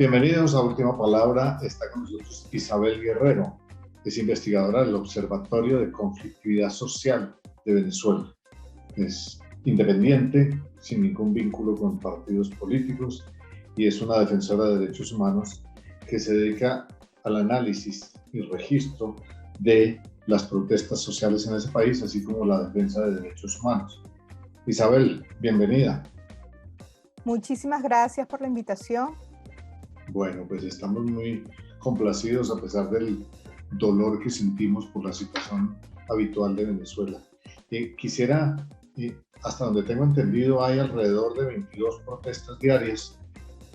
Bienvenidos a Última Palabra. Está con nosotros Isabel Guerrero, es investigadora del Observatorio de Conflictividad Social de Venezuela. Es independiente, sin ningún vínculo con partidos políticos, y es una defensora de derechos humanos que se dedica al análisis y registro de las protestas sociales en ese país, así como la defensa de derechos humanos. Isabel, bienvenida. Muchísimas gracias por la invitación. Bueno, pues estamos muy complacidos a pesar del dolor que sentimos por la situación habitual de Venezuela. Quisiera, hasta donde tengo entendido, hay alrededor de 22 protestas diarias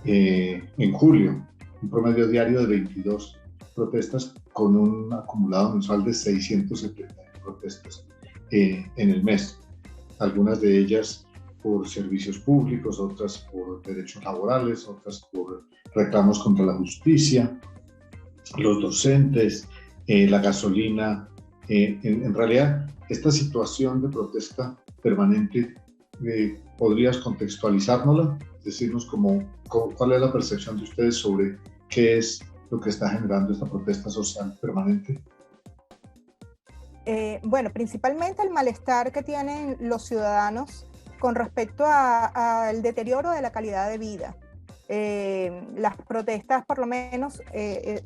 en julio, un promedio diario de 22 protestas con un acumulado mensual de 670 protestas en el mes. Algunas de ellas por servicios públicos, otras por derechos laborales, otras por reclamos contra la justicia, los docentes, la gasolina. En realidad, esta situación de protesta permanente, ¿podrías contextualizárnosla? Decirnos cuál es la percepción de ustedes sobre qué es lo que está generando esta protesta social permanente. Bueno, principalmente el malestar que tienen los ciudadanos con respecto al deterioro de la calidad de vida. Las protestas, por lo menos,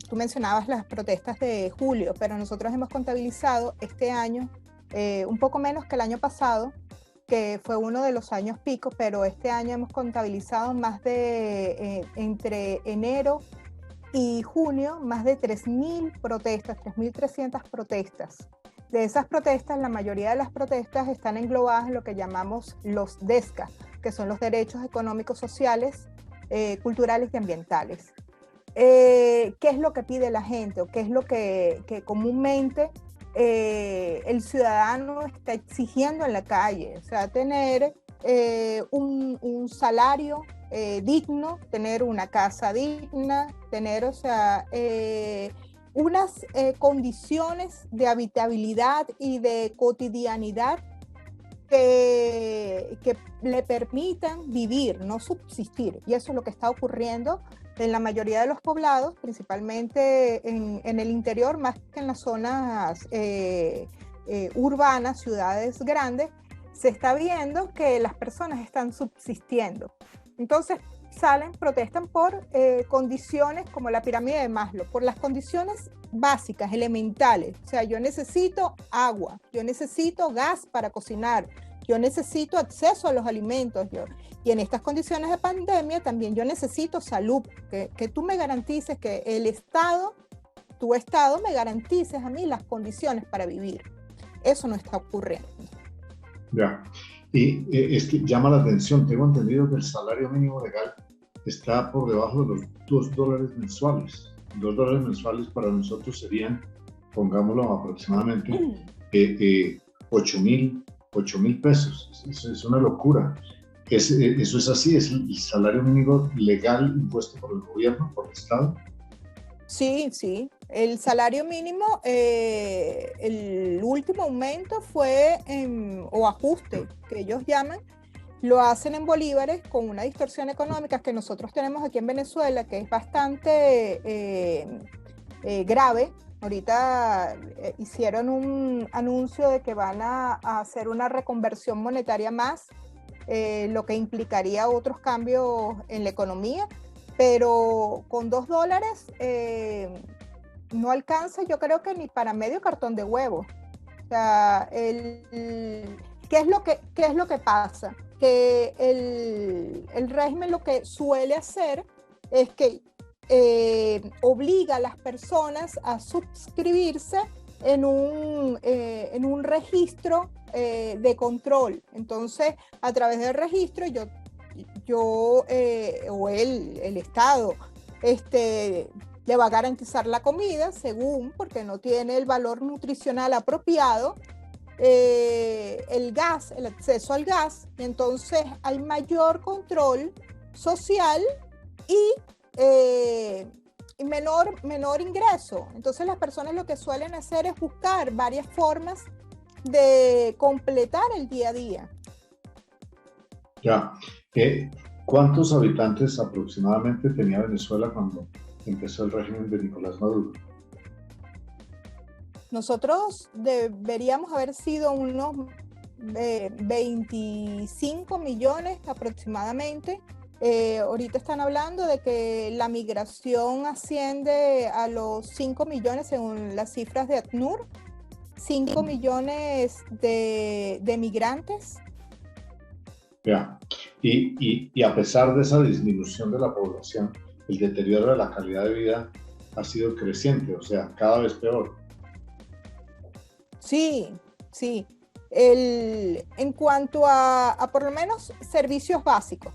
tú mencionabas las protestas de julio, pero nosotros hemos contabilizado este año un poco menos que el año pasado, que fue uno de los años picos, pero este año hemos contabilizado más de, entre enero y junio, más de 3.000 protestas, 3.300 protestas. De esas protestas, la mayoría de las protestas están englobadas en lo que llamamos los DESCA, que son los derechos económicos, sociales, culturales y ambientales. ¿Qué es lo que pide la gente o qué es lo que comúnmente el ciudadano está exigiendo en la calle? O sea, tener un salario digno, tener una casa digna, tener, o sea, unas condiciones de habitabilidad y de cotidianidad que le permitan vivir, no subsistir. Y eso es lo que está ocurriendo en la mayoría de los poblados, principalmente en el interior, más que en las zonas urbanas, ciudades grandes. Se está viendo que las personas están subsistiendo. Entonces protestan por condiciones como la pirámide de Maslow, por las condiciones básicas, elementales. O sea, yo necesito agua, yo necesito gas para cocinar, yo necesito acceso a los alimentos. Y en estas condiciones de pandemia también yo necesito salud, que tú me garantices, que el Estado, tu Estado me garantices a mí las condiciones para vivir. Eso no está ocurriendo. Ya. Y es que llama la atención, tengo entendido que el salario mínimo legal está por debajo de los $2 mensuales. $2 mensuales para nosotros serían, pongámoslo aproximadamente, 8.000 pesos. Es una locura. Eso es así, es el salario mínimo legal impuesto por el gobierno, por el Estado. Sí, sí. El salario mínimo, el último aumento fue, o ajuste, que ellos llaman, lo hacen en bolívares con una distorsión económica que nosotros tenemos aquí en Venezuela, que es bastante grave. Ahorita hicieron un anuncio de que van a hacer una reconversión monetaria más, lo que implicaría otros cambios en la economía, pero con $2 no alcanza, yo creo que ni para medio cartón de huevo. O sea, ¿qué es lo que pasa? Que el régimen lo que suele hacer es que obliga a las personas a suscribirse en un registro de control. Entonces, a través del registro, o el Estado le va a garantizar la comida, porque no tiene el valor nutricional apropiado, el gas, el acceso al gas. Entonces hay mayor control social y menor ingreso. Entonces las personas lo que suelen hacer es buscar varias formas de completar el día a día. Ya. ¿Cuántos habitantes aproximadamente tenía Venezuela cuando empezó el régimen de Nicolás Maduro? Nosotros deberíamos haber sido unos 25 millones aproximadamente. Ahorita están hablando de que la migración asciende a los 5 millones según las cifras de ACNUR, 5 millones de migrantes. Ya. Y a pesar de esa disminución de la población, el deterioro de la calidad de vida ha sido creciente, o sea, cada vez peor. Sí, sí. En cuanto a por lo menos servicios básicos.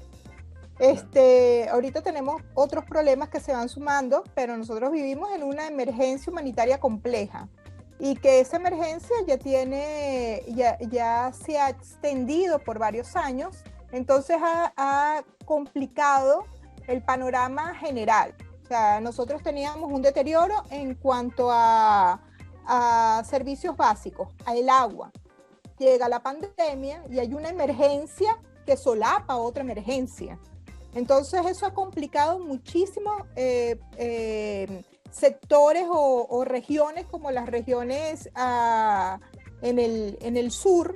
Ahorita tenemos otros problemas que se van sumando, pero nosotros vivimos en una emergencia humanitaria compleja y que esa emergencia ya se ha extendido por varios años, entonces ha complicado el panorama general. O sea, nosotros teníamos un deterioro en cuanto a servicios básicos, al agua. Llega la pandemia y hay una emergencia que solapa otra emergencia. Entonces eso ha complicado muchísimo sectores o regiones como las regiones en el sur,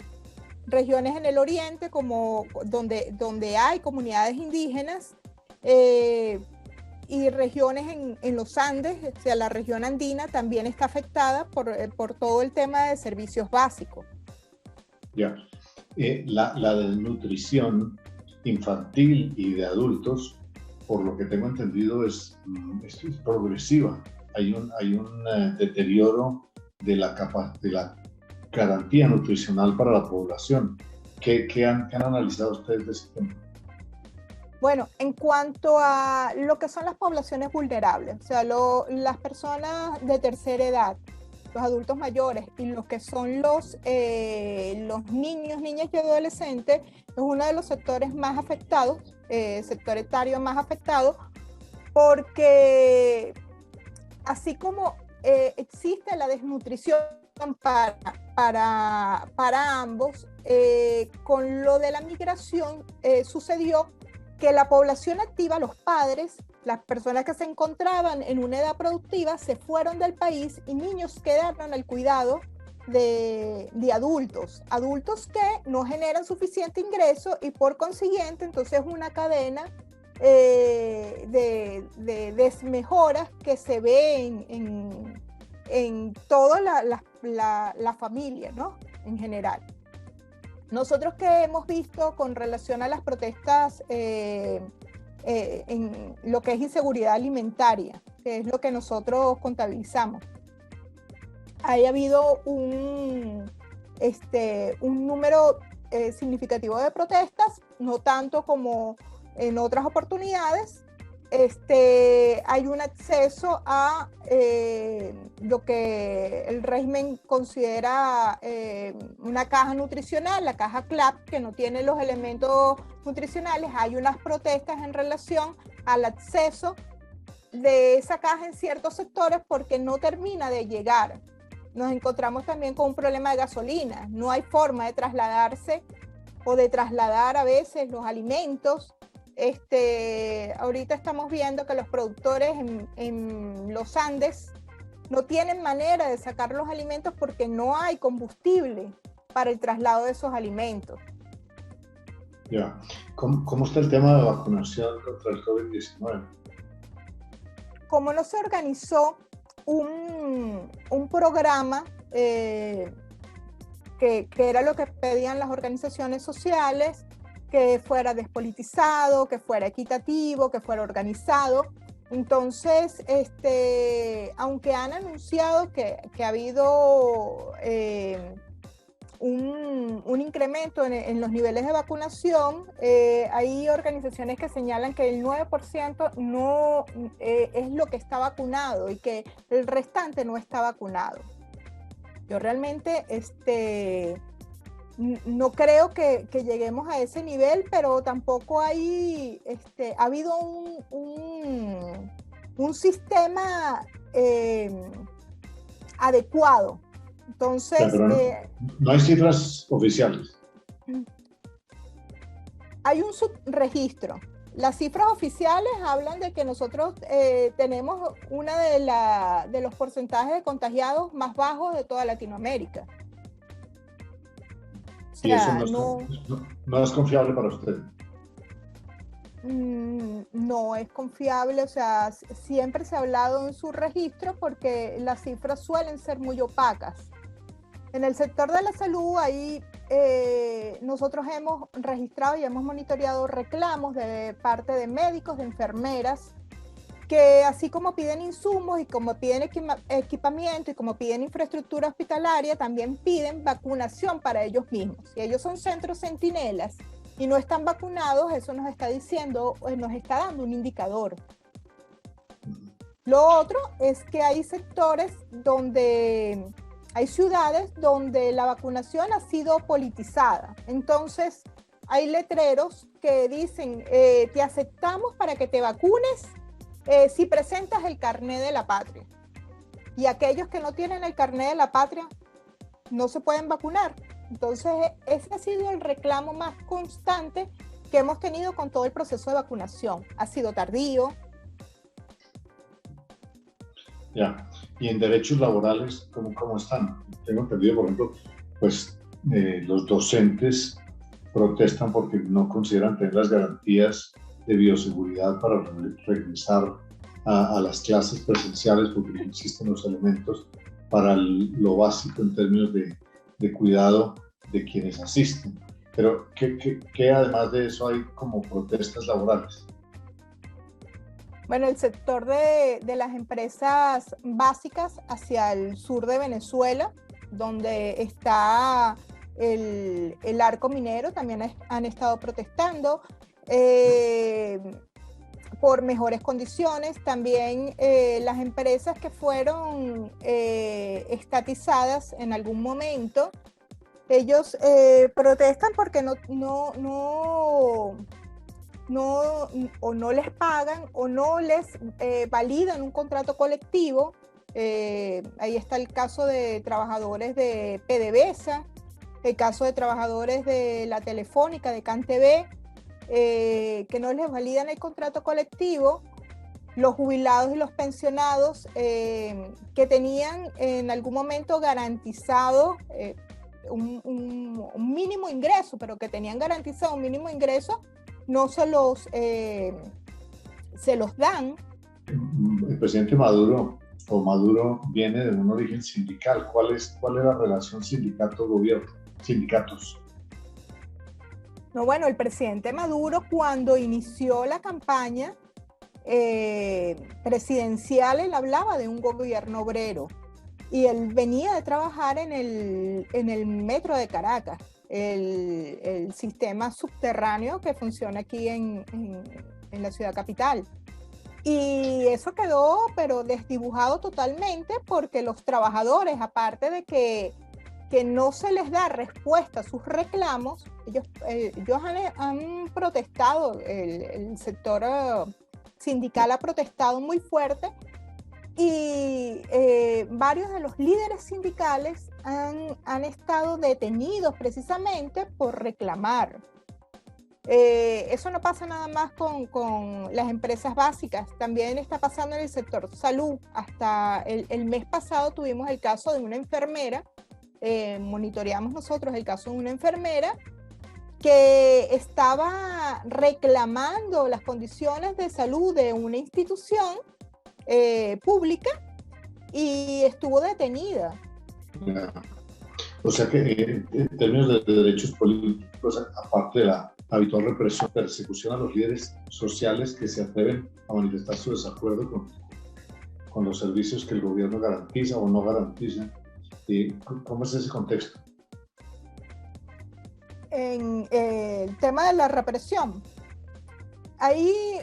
regiones en el oriente como donde hay comunidades indígenas y regiones en los Andes, o sea, la región andina también está afectada por todo el tema de servicios básicos. Ya. La desnutrición infantil y de adultos, por lo que tengo entendido, es progresiva. Hay un deterioro de la garantía nutricional para la población. ¿Qué han analizado ustedes de ese tema? Bueno, en cuanto a lo que son las poblaciones vulnerables, o sea, las personas de tercera edad, los adultos mayores y los que son los niños, niñas y adolescentes, es uno de los sectores más afectados, sector etario más afectado, porque así como existe la desnutrición para ambos, con lo de la migración sucedió que la población activa, los padres, las personas que se encontraban en una edad productiva, se fueron del país y niños quedaron al cuidado de adultos que no generan suficiente ingreso y por consiguiente entonces una cadena de desmejoras que se ve en toda la familia, ¿no? En general. Nosotros que hemos visto con relación a las protestas en lo que es inseguridad alimentaria, que es lo que nosotros contabilizamos, ha habido un número significativo de protestas, no tanto como en otras oportunidades. Hay un acceso a lo que el régimen considera una caja nutricional, la caja CLAP, que no tiene los elementos nutricionales. Hay unas protestas en relación al acceso de esa caja en ciertos sectores porque no termina de llegar. Nos encontramos también con un problema de gasolina. No hay forma de trasladarse o de trasladar a veces los alimentos. Ahorita estamos viendo que los productores en los Andes no tienen manera de sacar los alimentos porque no hay combustible para el traslado de esos alimentos. Ya. ¿Cómo está el tema de vacunación contra el COVID-19? Como no se organizó un programa que era lo que pedían las organizaciones sociales, que fuera despolitizado, que fuera equitativo, que fuera organizado. Entonces, aunque han anunciado que ha habido un incremento en los niveles de vacunación, hay organizaciones que señalan que el 9% no es lo que está vacunado y que el restante no está vacunado. Yo realmente no creo que lleguemos a ese nivel, pero tampoco ha habido un sistema adecuado. Entonces, no hay cifras oficiales. Hay un subregistro. las cifras oficiales hablan de que nosotros tenemos uno de los porcentajes de contagiados más bajos de toda Latinoamérica. O Y eso sea, no es confiable para usted. No es confiable, o sea, siempre se ha hablado en su registro porque las cifras suelen ser muy opacas. En el sector de la salud, ahí nosotros hemos registrado y hemos monitoreado reclamos de parte de médicos, de enfermeras, que así como piden insumos y como piden equipamiento y como piden infraestructura hospitalaria, también piden vacunación para ellos mismos. Si ellos son centros centinelas y no están vacunados, eso nos está diciendo, nos está dando un indicador. Lo otro es que hay sectores donde, hay ciudades donde la vacunación ha sido politizada. Entonces, hay letreros que dicen, te aceptamos para que te vacunes si presentas el carné de la patria. Y aquellos que no tienen el carné de la patria no se pueden vacunar. Entonces, ese ha sido el reclamo más constante que hemos tenido con todo el proceso de vacunación. Ha sido tardío. Ya. Y en derechos laborales, ¿cómo están? Tengo entendido, por ejemplo, pues los docentes protestan porque no consideran tener las garantías de bioseguridad para regresar a las clases presenciales porque no existen los elementos para lo básico en términos de cuidado de quienes asisten. Pero, ¿qué además de eso hay como protestas laborales? Bueno, el sector de las empresas básicas hacia el sur de Venezuela, donde está el arco minero, también han estado protestando por mejores condiciones. También las empresas que fueron estatizadas en algún momento, ellos protestan porque o no les pagan o no les validan un contrato colectivo. Ahí está el caso de trabajadores de PDVSA, el caso de trabajadores de la Telefónica, de CanTV, que no les validan el contrato colectivo, los jubilados y los pensionados que tenían en algún momento garantizado un mínimo ingreso, pero que tenían garantizado un mínimo ingreso, no se los dan. El presidente Maduro viene de un origen sindical. ¿Cuál es la relación sindicato-gobierno? Sindicatos. No, bueno, el presidente Maduro, cuando inició la campaña presidencial, él hablaba de un gobierno obrero y él venía de trabajar en el metro de Caracas, el sistema subterráneo que funciona aquí en la ciudad capital. Y eso quedó pero desdibujado totalmente porque los trabajadores, aparte de que no se les da respuesta a sus reclamos, ellos han protestado, el sector sindical ha protestado muy fuerte y varios de los líderes sindicales han estado detenidos precisamente por reclamar. Eso no pasa nada más con las empresas básicas, también está pasando en el sector salud. Hasta el mes pasado tuvimos el caso de una enfermera, monitoreamos nosotros el caso de una enfermera que estaba reclamando las condiciones de salud de una institución pública y estuvo detenida. Ya. O sea que en términos de derechos políticos, aparte de la habitual represión, persecución a los líderes sociales que se atreven a manifestar su desacuerdo con los servicios que el gobierno garantiza o no garantiza, ¿cómo es ese contexto? En el tema de la represión, hay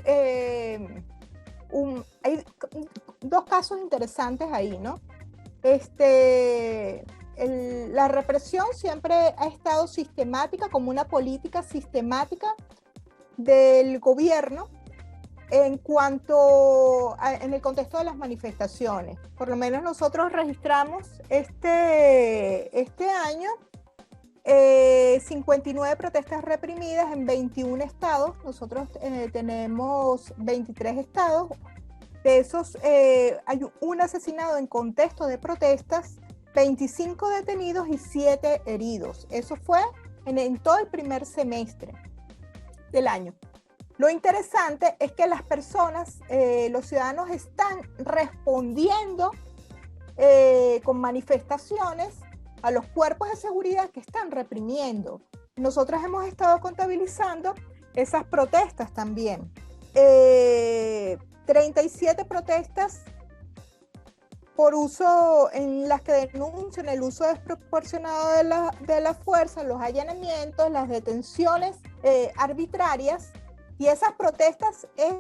dos casos interesantes ahí, ¿no? La represión siempre ha estado sistemática, como una política sistemática del gobierno en el contexto de las manifestaciones. Por lo menos nosotros registramos este año 59 protestas reprimidas en 21 estados. Nosotros tenemos 23 estados. De esos hay un asesinado en contexto de protestas, 25 detenidos y 7 heridos. Eso fue en todo el primer semestre del año. Lo interesante es que las personas, los ciudadanos están respondiendo con manifestaciones a los cuerpos de seguridad que están reprimiendo. Nosotros hemos estado contabilizando esas protestas también. 37 protestas por uso, en las que denuncian el uso desproporcionado de la fuerza, los allanamientos, las detenciones arbitrarias. Y esas protestas es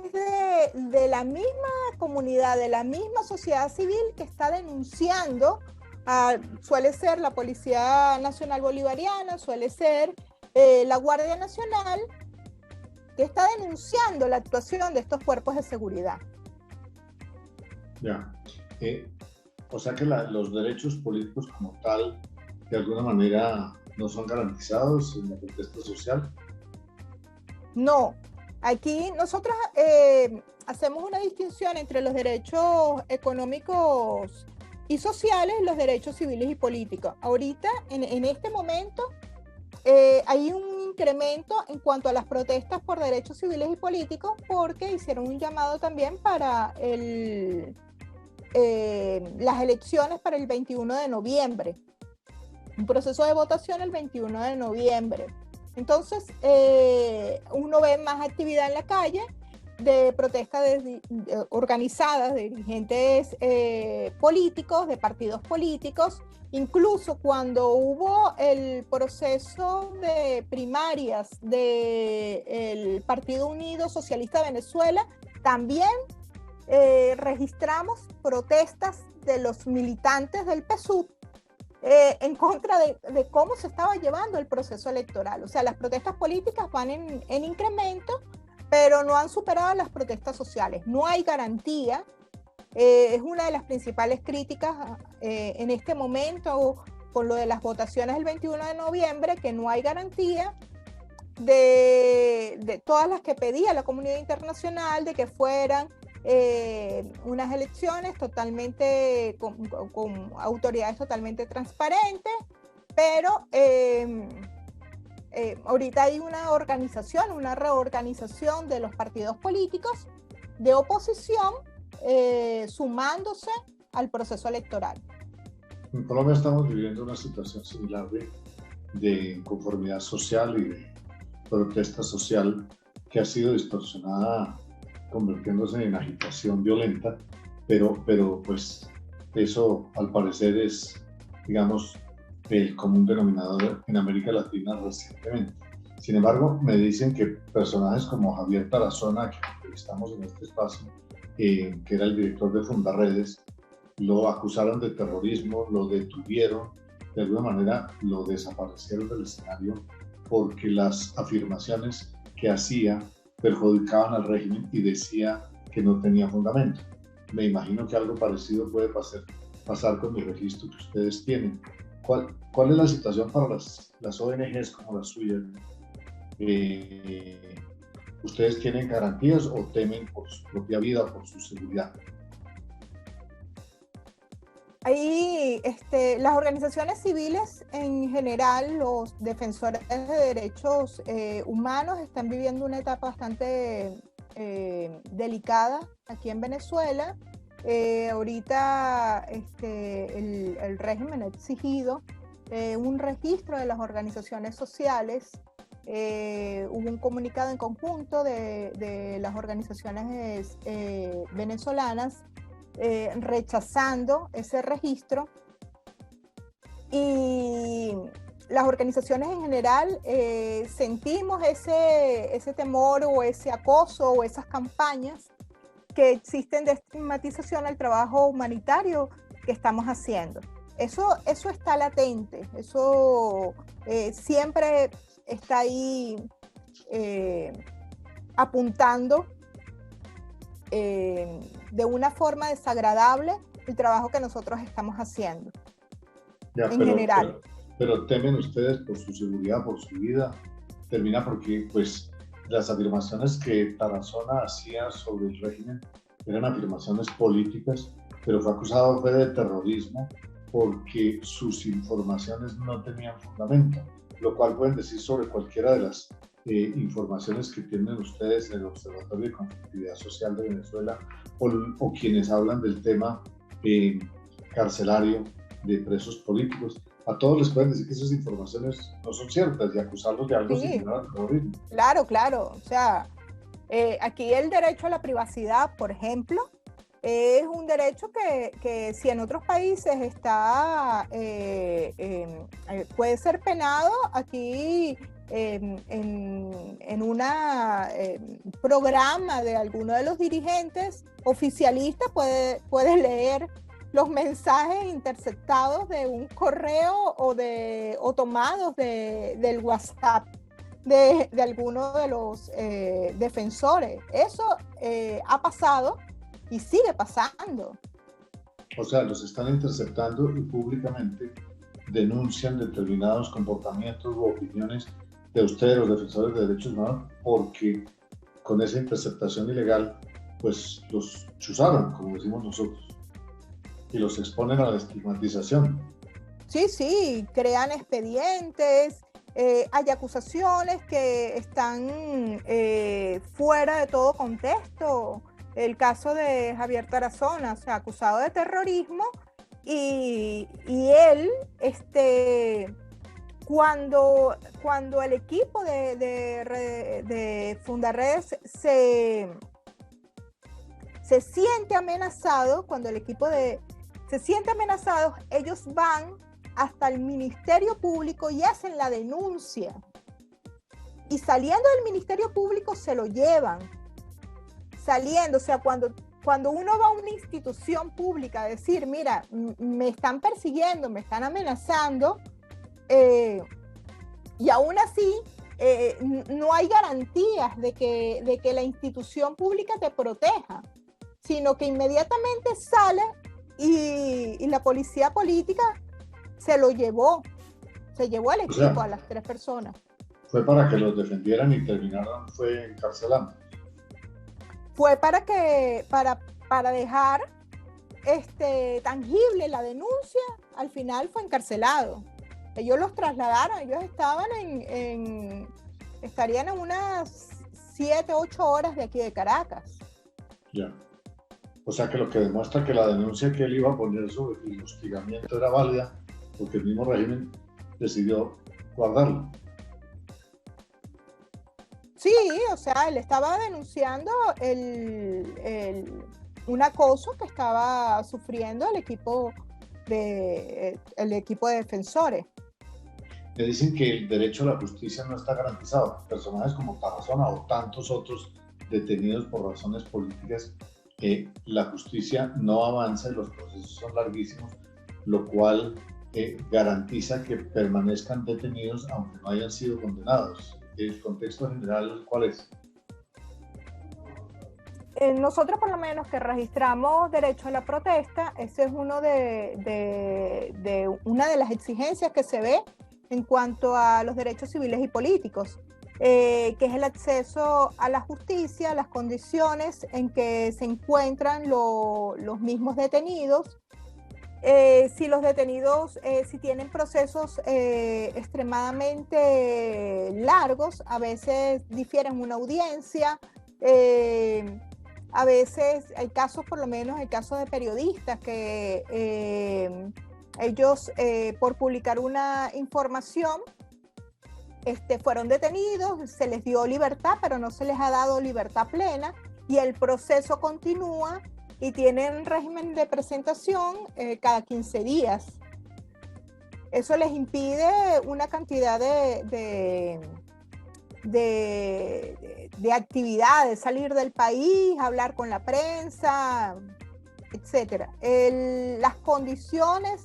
de la misma comunidad, de la misma sociedad civil que está denunciando. Suele ser la Policía Nacional Bolivariana, suele ser la Guardia Nacional, que está denunciando la actuación de estos cuerpos de seguridad. Ya. O sea que los derechos políticos como tal, de alguna manera, no son garantizados en la protesta social. No. Aquí nosotros hacemos una distinción entre los derechos económicos y sociales y los derechos civiles y políticos. Ahorita, en este momento, hay un incremento en cuanto a las protestas por derechos civiles y políticos, porque hicieron un llamado también para las elecciones para el 21 de noviembre. Un proceso de votación el 21 de noviembre. Entonces, uno ve más actividad en la calle de protestas organizadas de dirigentes políticos, de partidos políticos. Incluso cuando hubo el proceso de primarias del Partido Unido Socialista de Venezuela, también registramos protestas de los militantes del PSUV en contra de cómo se estaba llevando el proceso electoral. O sea, las protestas políticas van en incremento, pero no han superado las protestas sociales. No hay garantía. Es una de las principales críticas en este momento con lo de las votaciones del 21 de noviembre, que no hay garantía de todas las que pedía la comunidad internacional, de que fueran unas elecciones totalmente con autoridades totalmente transparentes, pero ahorita hay una reorganización de los partidos políticos de oposición sumándose al proceso electoral. En Colombia estamos viviendo una situación similar de inconformidad social y de protesta social que ha sido distorsionada, convirtiéndose en agitación violenta, pero pues eso al parecer es, digamos, el común denominador en América Latina recientemente. Sin embargo, me dicen que personajes como Javier Tarazona, que entrevistamos en este espacio, que era el director de Fundaredes, lo acusaron de terrorismo, lo detuvieron, de alguna manera lo desaparecieron del escenario porque las afirmaciones que hacía perjudicaban al régimen y decía que no tenía fundamento. Me imagino que algo parecido puede pasar con el registro que ustedes tienen. ¿Cuál es la situación para las ONGs como la suya? ¿Ustedes tienen garantías o temen por su propia vida, por su seguridad? Ahí las organizaciones civiles en general, los defensores de derechos humanos están viviendo una etapa bastante delicada aquí en Venezuela. Ahorita el régimen ha exigido un registro de las organizaciones sociales. Hubo un comunicado en conjunto de las organizaciones venezolanas rechazando ese registro, y las organizaciones en general sentimos ese temor o ese acoso o esas campañas que existen de estigmatización al trabajo humanitario que estamos haciendo. Eso está latente, eso siempre está ahí apuntando de una forma desagradable el trabajo que nosotros estamos haciendo en general. pero temen ustedes por su seguridad, por su vida. Termina porque, pues, las afirmaciones que Tarazona hacía sobre el régimen eran afirmaciones políticas, pero fue acusado de terrorismo porque sus informaciones no tenían fundamento, lo cual pueden decir sobre cualquiera de las informaciones que tienen ustedes en el Observatorio de Conflictividad Social de Venezuela o quienes hablan del tema carcelario de presos políticos. A todos les pueden decir que esas informaciones no son ciertas y acusarlos de algo similar al terrorismo. Claro, claro. O sea, aquí el derecho a la privacidad, por ejemplo, es un derecho que si en otros países está, puede ser penado, aquí en un programa de alguno de los dirigentes oficialistas puede leer los mensajes interceptados de un correo o tomados del WhatsApp de alguno de los defensores. Eso ha pasado y sigue pasando. O sea, los están interceptando y públicamente denuncian determinados comportamientos u opiniones de ustedes, los defensores de derechos humanos, porque con esa interceptación ilegal, pues los chuzaron, como decimos nosotros, y los exponen a la estigmatización. Sí, sí, crean expedientes, hay acusaciones que están fuera de todo contexto. El caso de Javier Tarazona, o sea, acusado de terrorismo, y él, cuando el equipo de Fundaredes se siente amenazado, se siente amenazado, ellos van hasta el Ministerio Público y hacen la denuncia. Y saliendo del Ministerio Público se lo llevan. Saliendo, o sea, cuando uno va a una institución pública a decir, mira, me están persiguiendo, me están amenazando, y aún así no hay garantías de que la institución pública te proteja, sino que inmediatamente sale y la policía política se llevó al equipo, o sea, a las 3 personas. Fue para que los defendieran y terminaron encarcelando. Fue para dejar tangible la denuncia, al final fue encarcelado. Ellos los trasladaron, ellos estarían en unas 7, 8 horas de aquí de Caracas. Ya. O sea que lo que demuestra que la denuncia que él iba a poner sobre el hostigamiento era válida, porque el mismo régimen decidió guardarlo. Sí, o sea, él estaba denunciando un acoso que estaba sufriendo el equipo de defensores. Me dicen que el derecho a la justicia no está garantizado. Personajes como Tarazona o tantos otros detenidos por razones políticas, la justicia no avanza y los procesos son larguísimos, lo cual garantiza que permanezcan detenidos aunque no hayan sido condenados. ¿El contexto general cuál es? Nosotros, por lo menos, que registramos derecho a la protesta, ese es una de las exigencias que se ve en cuanto a los derechos civiles y políticos, que es el acceso a la justicia, las condiciones en que se encuentran los mismos detenidos. Si los detenidos, si tienen procesos extremadamente largos, a veces difieren una audiencia, a veces hay casos, por lo menos el caso de periodistas que ellos por publicar una información fueron detenidos, se les dio libertad, pero no se les ha dado libertad plena y el proceso continúa y tienen régimen de presentación cada 15 días. Eso les impide una cantidad de actividades, salir del país, hablar con la prensa, etc. Las condiciones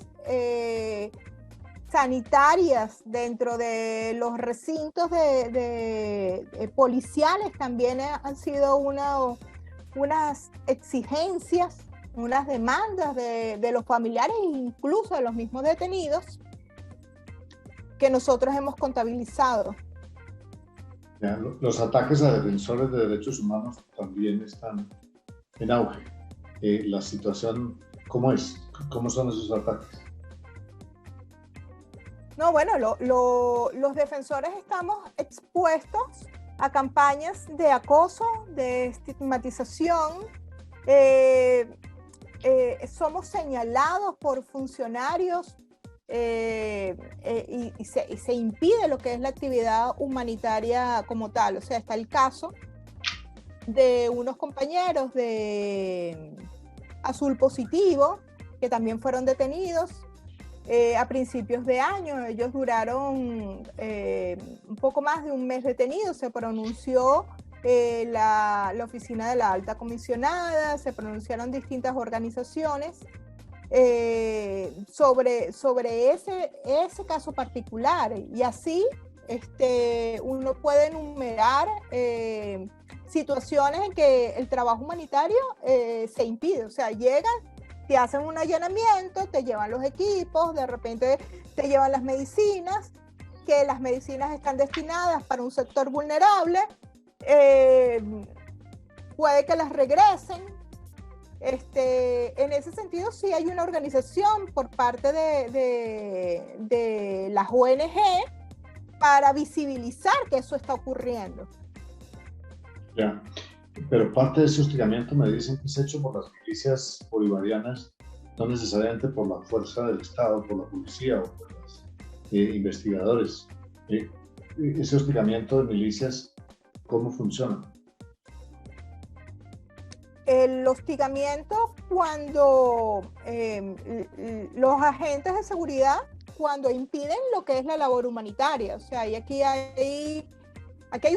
sanitarias dentro de los recintos policiales también han sido unas exigencias, unas demandas de los familiares e incluso de los mismos detenidos, que nosotros hemos contabilizado. Ya, los ataques a defensores de derechos humanos también están en auge. La situación, ¿cómo es? ¿Cómo son esos ataques? No, bueno, los defensores estamos expuestos a campañas de acoso, de estigmatización. Somos señalados por funcionarios y se impide lo que es la actividad humanitaria como tal. O sea, está el caso de unos compañeros de Azul Positivo que también fueron detenidos a principios de año. Ellos duraron un poco más de un mes detenidos. Se pronunció la oficina de la alta comisionada, se pronunciaron distintas organizaciones sobre ese caso particular, y así uno puede enumerar situaciones en que el trabajo humanitario se impide. O sea, llegan, te hacen un allanamiento, te llevan los equipos, de repente te llevan las medicinas, que las medicinas están destinadas para un sector vulnerable, puede que las regresen. En ese sentido, sí hay una organización por parte de las ONG para visibilizar que eso está ocurriendo. Ya, pero parte de ese hostigamiento me dicen que es hecho por las milicias bolivarianas, no necesariamente por la fuerza del Estado, por la policía o por los investigadores. Ese hostigamiento de milicias, ¿cómo funciona? El hostigamiento cuando los agentes de seguridad, cuando impiden lo que es la labor humanitaria. O sea, y aquí hay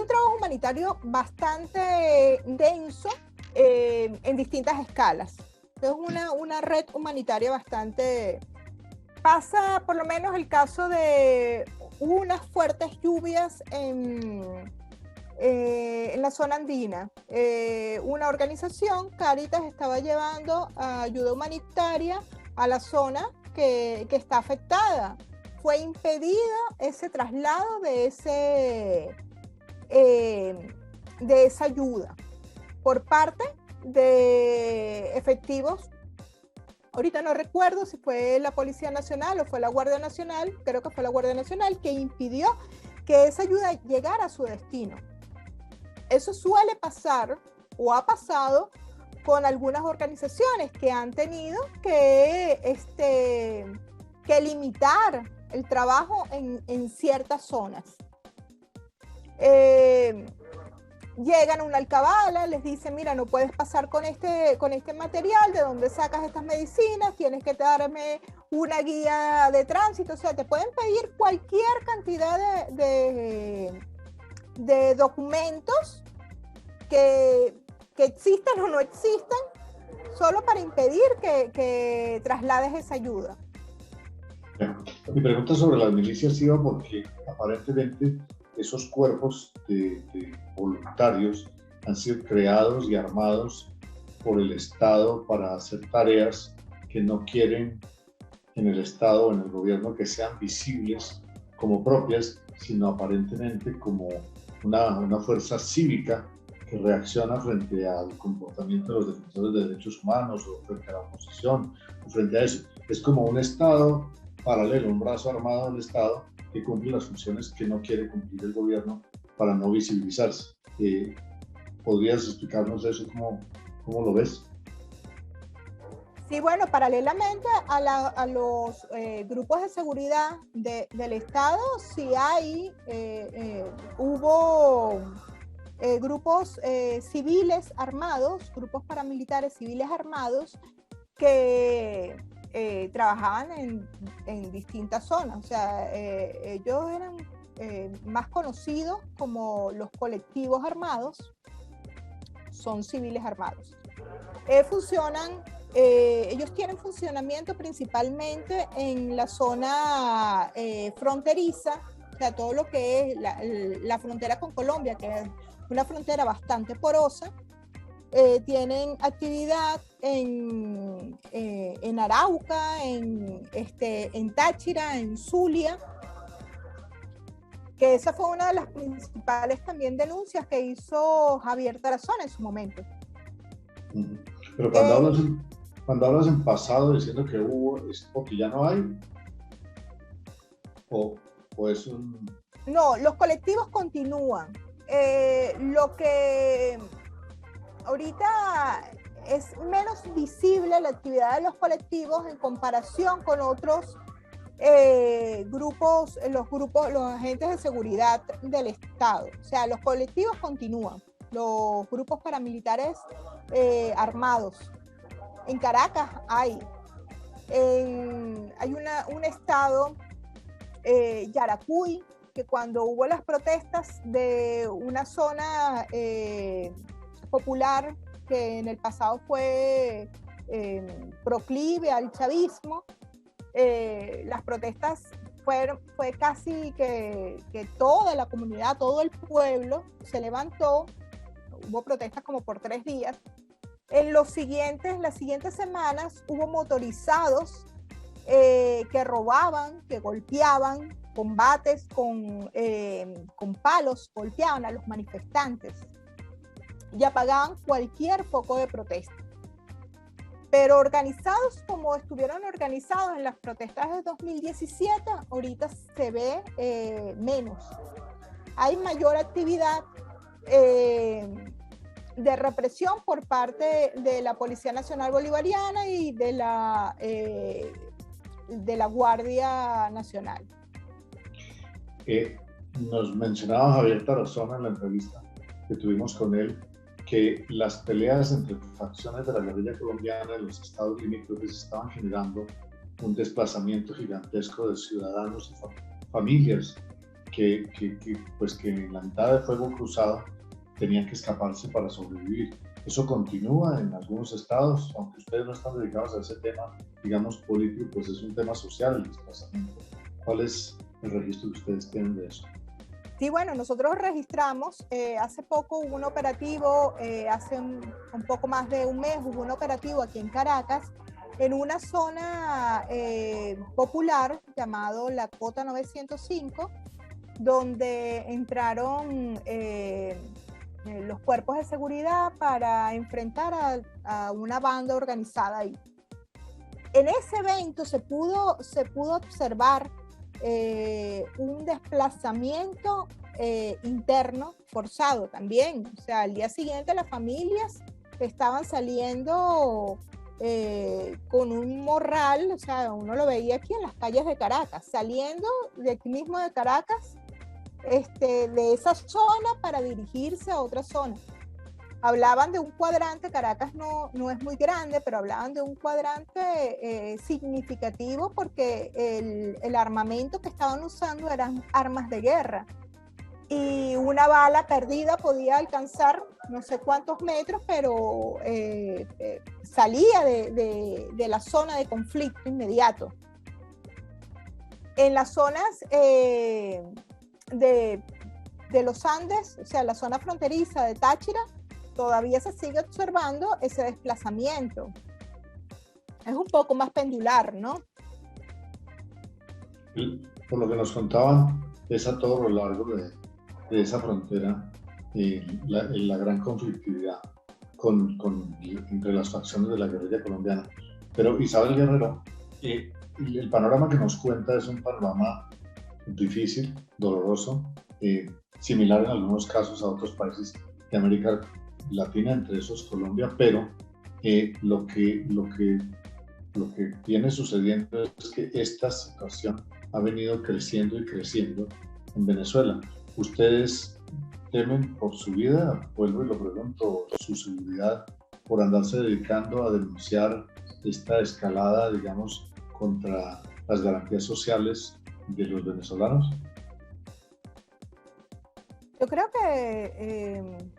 un trabajo humanitario bastante denso en distintas escalas. Es una red humanitaria bastante... Pasa por lo menos el caso de unas fuertes lluvias en la zona andina. Una organización, Cáritas, estaba llevando ayuda humanitaria a la zona que está afectada. Fue impedido ese traslado de esa ayuda por parte de efectivos. Ahorita no recuerdo si fue la Policía Nacional o fue la Guardia Nacional, creo que fue la Guardia Nacional, que impidió que esa ayuda llegara a su destino. Eso suele pasar o ha pasado con algunas organizaciones que han tenido que limitar el trabajo en ciertas zonas. Llegan a una alcabala, les dicen, mira, no puedes pasar con este material, ¿de dónde sacas estas medicinas? Tienes que darme una guía de tránsito. O sea, te pueden pedir cualquier cantidad de documentos que existan o no existan, solo para impedir que traslades esa ayuda. Mi pregunta sobre las milicias iba porque aparentemente esos cuerpos de voluntarios han sido creados y armados por el Estado para hacer tareas que no quieren en el Estado o en el gobierno que sean visibles como propias, sino aparentemente como una fuerza cívica que reacciona frente al comportamiento de los defensores de derechos humanos o frente a la oposición o frente a eso. Es como un Estado paralelo, un brazo armado del Estado que cumple las funciones que no quiere cumplir el gobierno para no visibilizarse. ¿Podrías explicarnos eso? ¿Cómo lo ves? Sí, bueno, paralelamente a los grupos de seguridad del Estado, sí hubo grupos civiles armados, grupos paramilitares civiles armados que trabajaban en distintas zonas. O sea, ellos eran más conocidos como los colectivos armados, son civiles armados. Ellos tienen funcionamiento principalmente en la zona fronteriza, o sea, todo lo que es la frontera con Colombia, que es una frontera bastante porosa. Tienen actividad en Arauca, en Táchira, en Zulia, que esa fue una de las principales también denuncias que hizo Javier Tarazona en su momento. Pero cuando hablas en pasado diciendo que hubo, ¿es porque ya no hay? ¿O es un...? No, los colectivos continúan. Lo que ahorita es menos visible la actividad de los colectivos en comparación con otros grupos, los agentes de seguridad del Estado. O sea, los colectivos continúan, los grupos paramilitares armados. En Caracas hay un estado, Yaracuy, que cuando hubo las protestas de una zona popular que en el pasado fue proclive al chavismo, las protestas fue casi que toda la comunidad, todo el pueblo se levantó, hubo protestas como por 3 días. En las siguientes semanas hubo motorizados que robaban, que golpeaban, combates con palos, golpeaban a los manifestantes y apagaban cualquier foco de protesta. Pero organizados como estuvieron organizados en las protestas de 2017, ahorita se ve menos. Hay mayor actividad de represión por parte de la Policía Nacional Bolivariana y de la Guardia Nacional. Nos mencionaba Javier Tarazona en la entrevista que tuvimos con él que las peleas entre facciones de la guerrilla colombiana en los estados limítrofes estaban generando un desplazamiento gigantesco de ciudadanos y familias que en la mitad de fuego cruzado tenían que escaparse para sobrevivir. Eso continúa en algunos estados, aunque ustedes no están dedicados a ese tema, digamos, político, pues es un tema social el desplazamiento. ¿Cuál es el registro que ustedes tienen de eso? Sí, bueno, nosotros registramos, hace poco hubo un operativo, hace un poco más de un mes hubo un operativo aquí en Caracas, en una zona popular llamado la Cota 905, donde entraron los cuerpos de seguridad para enfrentar a una banda organizada ahí. En ese evento se pudo observar un desplazamiento interno forzado también. O sea, al día siguiente las familias estaban saliendo con un morral, o sea, uno lo veía aquí en las calles de Caracas, saliendo de aquí mismo de Caracas, de esa zona para dirigirse a otra zona. Hablaban de un cuadrante, Caracas no es muy grande, pero hablaban de un cuadrante significativo porque el armamento que estaban usando eran armas de guerra. Y una bala perdida podía alcanzar no sé cuántos metros, pero salía de la zona de conflicto inmediato. En las zonas de los Andes, o sea, la zona fronteriza de Táchira, todavía se sigue observando ese desplazamiento. Es un poco más pendular, ¿no? Por lo que nos contaban, es a todo lo largo de esa frontera la gran conflictividad entre las facciones de la guerrilla colombiana. Pero Isabel Guerrero, el panorama que nos cuenta es un panorama difícil, doloroso, similar en algunos casos a otros países de América Latina, entre esos Colombia, pero lo que viene sucediendo es que esta situación ha venido creciendo y creciendo en Venezuela. ¿Ustedes temen por su vida? Vuelvo y lo pregunto, su seguridad, por andarse dedicando a denunciar esta escalada, digamos, contra las garantías sociales de los venezolanos? Yo creo que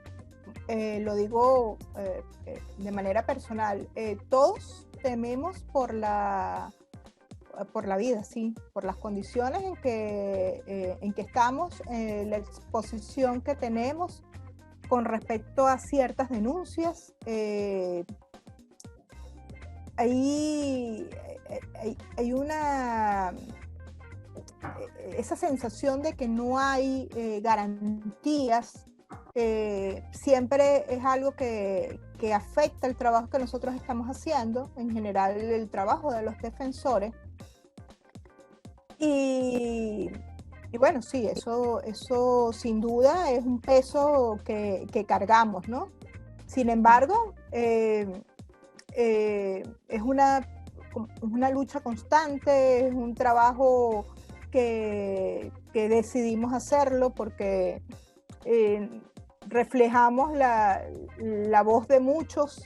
lo digo de manera personal, todos tememos por la vida, sí, por las condiciones en que estamos, la exposición que tenemos con respecto a ciertas denuncias. Hay esa sensación de que no hay garantías, siempre es algo que afecta el trabajo que nosotros estamos haciendo, en general el trabajo de los defensores. Y bueno, sí, eso sin duda es un peso que cargamos, ¿no? Sin embargo, es una lucha constante, es un trabajo que decidimos hacerlo porque reflejamos la voz de muchos.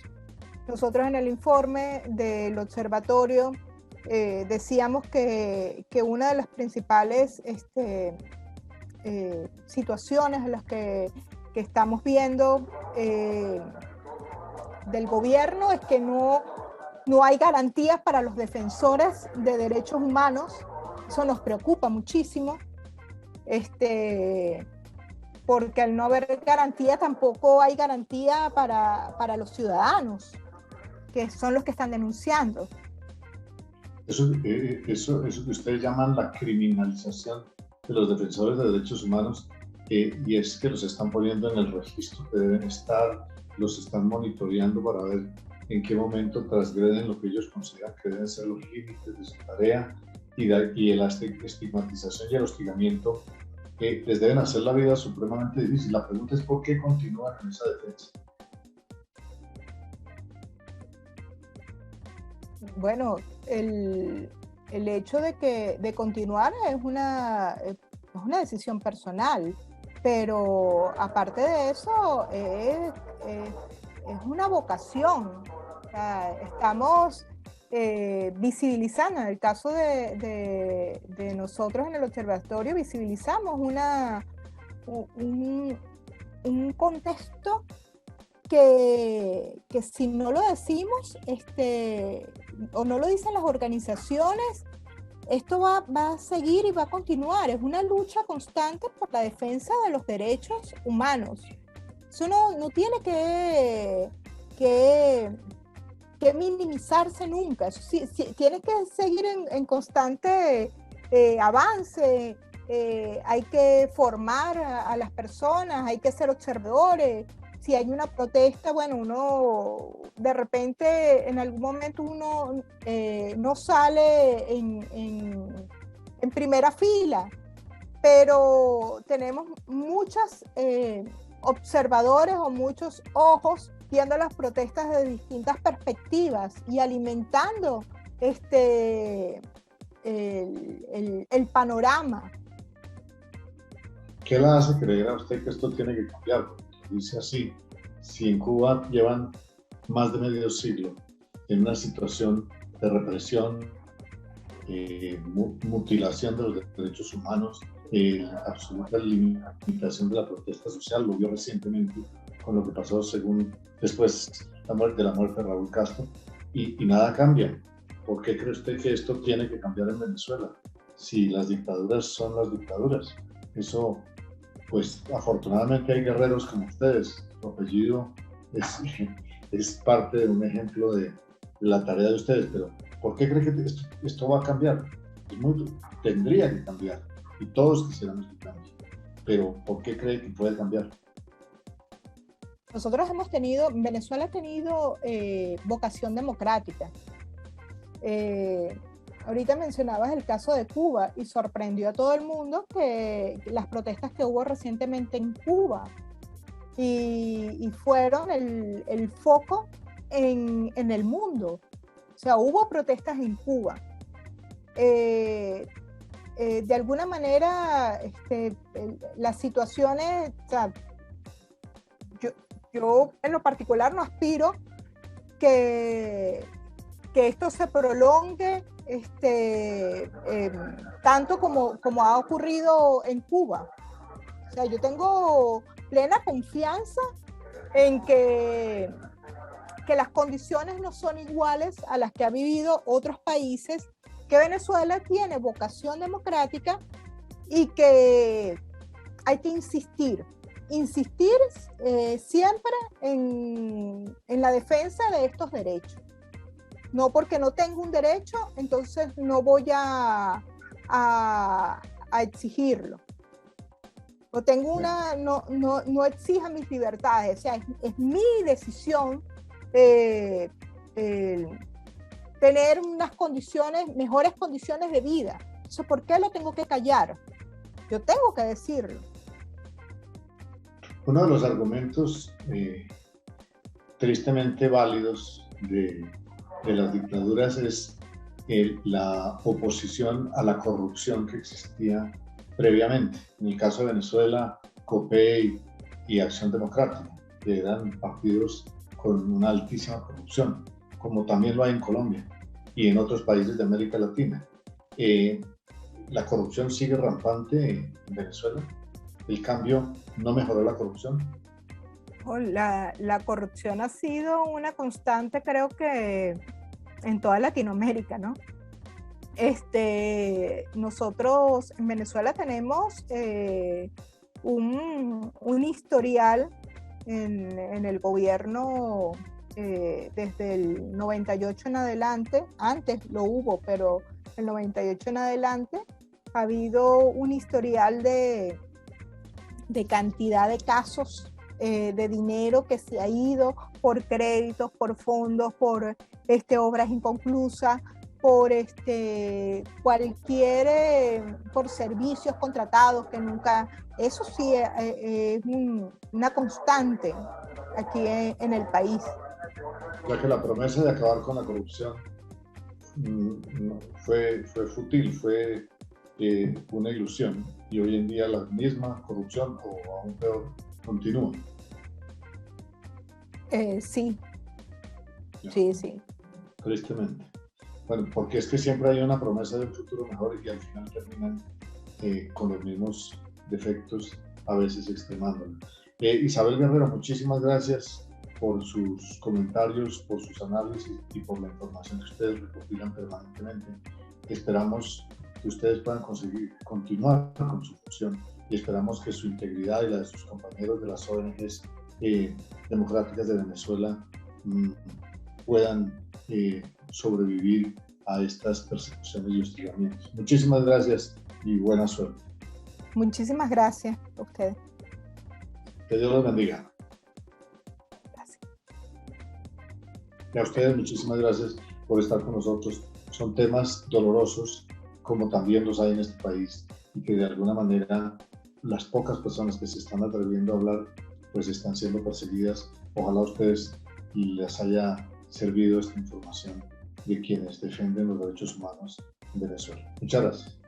Nosotros en el informe del observatorio decíamos que una de las principales situaciones en las que estamos viendo del gobierno es que no hay garantías para los defensores de derechos humanos. Eso nos preocupa muchísimo, porque al no haber garantía tampoco hay garantía para los ciudadanos, que son los que están denunciando. Eso que ustedes llaman la criminalización de los defensores de derechos humanos, y es que los están poniendo en el registro que deben estar, los están monitoreando para ver en qué momento transgreden lo que ellos consideran que deben ser los límites de su tarea, y la estigmatización y el hostigamiento les deben hacer la vida supremamente difícil. La pregunta es ¿por qué continúan en esa defensa? Bueno, el hecho de continuar es una decisión personal, pero aparte de eso es una vocación. O sea, estamos visibilizando, en el caso de nosotros en el observatorio, visibilizamos un contexto que si no lo decimos o no lo dicen las organizaciones, esto va a seguir y va a continuar. Es una lucha constante por la defensa de los derechos humanos. Eso no tiene que minimizarse nunca. Eso sí, tiene que seguir en constante avance. Hay que formar a las personas, hay que ser observadores. Si hay una protesta, bueno, uno de repente en algún momento uno no sale en primera fila, pero tenemos muchos observadores o muchos ojos viendo las protestas de distintas perspectivas y alimentando el panorama. ¿Qué la hace creer a usted que esto tiene que cambiar? Dice así: si en Cuba llevan más de medio siglo en una situación de represión, mutilación de los derechos humanos, absoluta limitación de la protesta social, lo vio recientemente con lo que pasó después de la muerte de Raúl Castro, y nada cambia. ¿Por qué cree usted que esto tiene que cambiar en Venezuela? Si las dictaduras son las dictaduras. Eso, pues afortunadamente hay guerreros como ustedes. Su apellido es parte de un ejemplo de la tarea de ustedes, pero ¿por qué cree que esto va a cambiar? Tendría que cambiar, y todos quisiéramos que cambie, pero ¿por qué cree que puede cambiar? Nosotros Venezuela ha tenido vocación democrática. Ahorita mencionabas el caso de Cuba y sorprendió a todo el mundo que las protestas que hubo recientemente en Cuba y fueron el foco en el mundo. O sea, hubo protestas en Cuba. De alguna manera, las situaciones, o sea, yo en lo particular no aspiro que esto se prolongue tanto como ha ocurrido en Cuba. O sea, yo tengo plena confianza en que las condiciones no son iguales a las que ha vivido otros países, que Venezuela tiene vocación democrática y que hay que insistir siempre en la defensa de estos derechos. No porque no tengo un derecho, entonces no voy a a exigirlo. O tengo una, no exija mis libertades, o sea, es mi decisión tener unas condiciones, mejores condiciones de vida. Entonces, ¿por qué lo tengo que callar? Yo tengo que decirlo. Uno de los argumentos tristemente válidos de las dictaduras es la oposición a la corrupción que existía previamente. En el caso de Venezuela, COPEI y Acción Democrática, que eran partidos con una altísima corrupción, como también lo hay en Colombia y en otros países de América Latina. La corrupción sigue rampante en Venezuela. ¿El cambio no mejoró la corrupción? La corrupción ha sido una constante, creo que en toda Latinoamérica, ¿no? Nosotros en Venezuela tenemos un historial en el gobierno desde el 98 en adelante. Antes lo hubo, pero el 98 en adelante ha habido un historial de cantidad de casos de dinero que se ha ido por créditos, por fondos, por obras inconclusas, por por servicios contratados que nunca, eso sí es una constante aquí en el país. Ya que la promesa de acabar con la corrupción fue fútil, fue una ilusión, y hoy en día la misma corrupción, o aún peor, continúa. Sí. Ya. Sí. Tristemente. Bueno, porque es que siempre hay una promesa de un futuro mejor y al final terminan con los mismos defectos, a veces extremándolo. Isabel Guerrero, muchísimas gracias por sus comentarios, por sus análisis y por la información que ustedes recopilan permanentemente. Esperamos que ustedes puedan continuar con su función y esperamos que su integridad y la de sus compañeros de las ONGs democráticas de Venezuela puedan sobrevivir a estas persecuciones y hostigamientos. Muchísimas gracias y buena suerte. Muchísimas gracias a ustedes. Que Dios los bendiga. Gracias. Y a ustedes muchísimas gracias por estar con nosotros. Son temas dolorosos, como también los hay en este país, y que de alguna manera las pocas personas que se están atreviendo a hablar, pues están siendo perseguidas. Ojalá a ustedes les haya servido esta información de quienes defienden los derechos humanos en Venezuela. Muchas gracias.